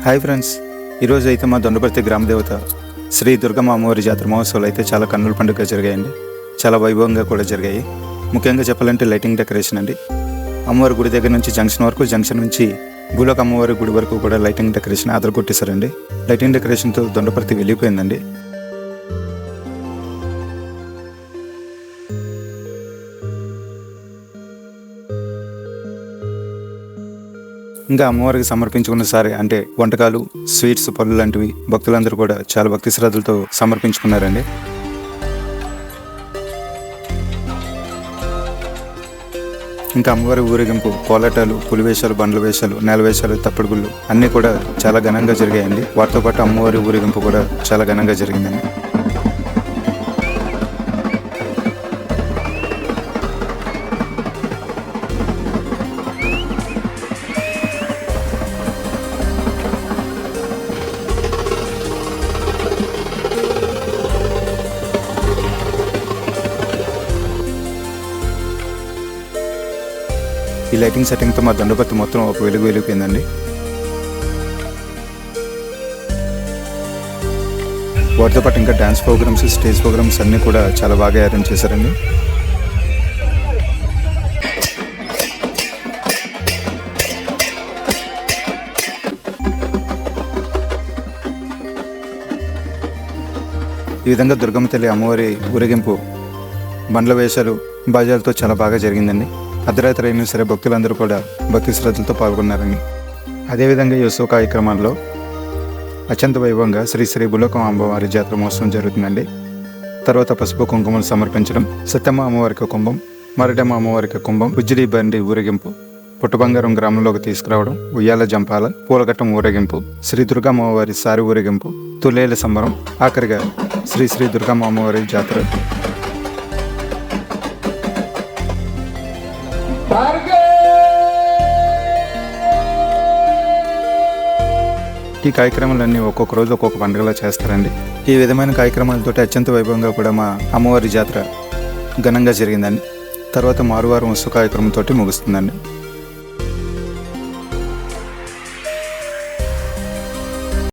Hi friends, ఈరోజు అయితే మా దొండపర్తి గ్రామదేవత శ్రీ దుర్గమ్మ అమ్మవారి జాతర మహోత్సవాలు అయితే చాలా కన్నుల పండుగ జరిగాయండి. చాలా వైభవంగా కూడా జరిగాయి. ముఖ్యంగా చెప్పాలంటే లైటింగ్ డెకరేషన్ అండి. అమ్మవారి గుడి దగ్గర నుంచి జంక్షన్ వరకు, జంక్షన్ నుంచి భూలోక అమ్మవారి గుడి వరకు కూడా లైటింగ్ డెకరేషన్ కొట్టేశారండి. లైటింగ్ డెకరేషన్తో దొండపర్తి వెళ్ళిపోయిందండి. ఇంకా అమ్మవారికి సమర్పించుకున్న సారి అంటే వంటకాలు, స్వీట్స్, పళ్ళు లాంటివి భక్తులందరూ కూడా చాలా భక్తి శ్రద్ధలతో సమర్పించుకున్నారండి. ఇంకా అమ్మవారి ఊరేగింపు, కోలాటాలు, పులివేషాలు, బండ్ల వేషాలు, నేల వేషాలు, తప్పడుగుళ్ళు అన్నీ కూడా చాలా ఘనంగా జరిగాయండి. వాటితో పాటు అమ్మవారి ఊరేగింపు కూడా చాలా ఘనంగా జరిగిందండి. ఈ లైటింగ్ సెట్టింగ్తో మా దొండపర్తి మొత్తం ఒక వెలిగిపోయిందండి. వాటితో పాటు ఇంకా డ్యాన్స్ ప్రోగ్రామ్స్, స్టేజ్ ప్రోగ్రామ్స్ అన్నీ కూడా చాలా బాగా అరేంజ్ చేశారండి. ఈ విధంగా దుర్గమ్మ తల్లి అమ్మవారి ఊరేగింపు, బండ్ల వేషాలు, బాజాలతో చాలా బాగా జరిగిందండి. అర్ధరాత్రి అయినా సరే భక్తులందరూ కూడా భక్తి శ్రద్ధలతో పాల్గొన్నారండి. అదేవిధంగా ఈ ఉత్సవ కార్యక్రమాల్లో అత్యంత వైభవంగా శ్రీ శ్రీ భూలోకం అమ్మవారి జాతర మహోత్సవం జరుగుతుందండి. తర్వాత పసుపు కుంకుమలు సమర్పించడం, సత్యమ్మ అమ్మవారికి కుంభం, మరడమ్మ అమ్మవారికి కుంభం, ఉజ్జిడి బండి ఊరేగింపు, పుట్టబంగారం గ్రామంలోకి తీసుకురావడం, ఉయ్యాల జంపాల, పూలగట్టం ఊరేగింపు, శ్రీ దుర్గమ్మ అమ్మవారి సారి ఊరేగింపు, తులేల సంబరం, ఆఖరిగా శ్రీ శ్రీ దుర్గమ్మ అమ్మవారి జాతర. ఈ కార్యక్రమాలన్నీ ఒక్కొక్క రోజు ఒక్కొక్క పండుగలా చేస్తారండి. ఈ విధమైన కార్యక్రమాలతో అత్యంత వైభవంగా కూడా మా అమ్మవారి జాతర ఘనంగా జరిగిందండి. తర్వాత మారువారం ఉత్సవ కార్యక్రమంతో ముగుస్తుందండి.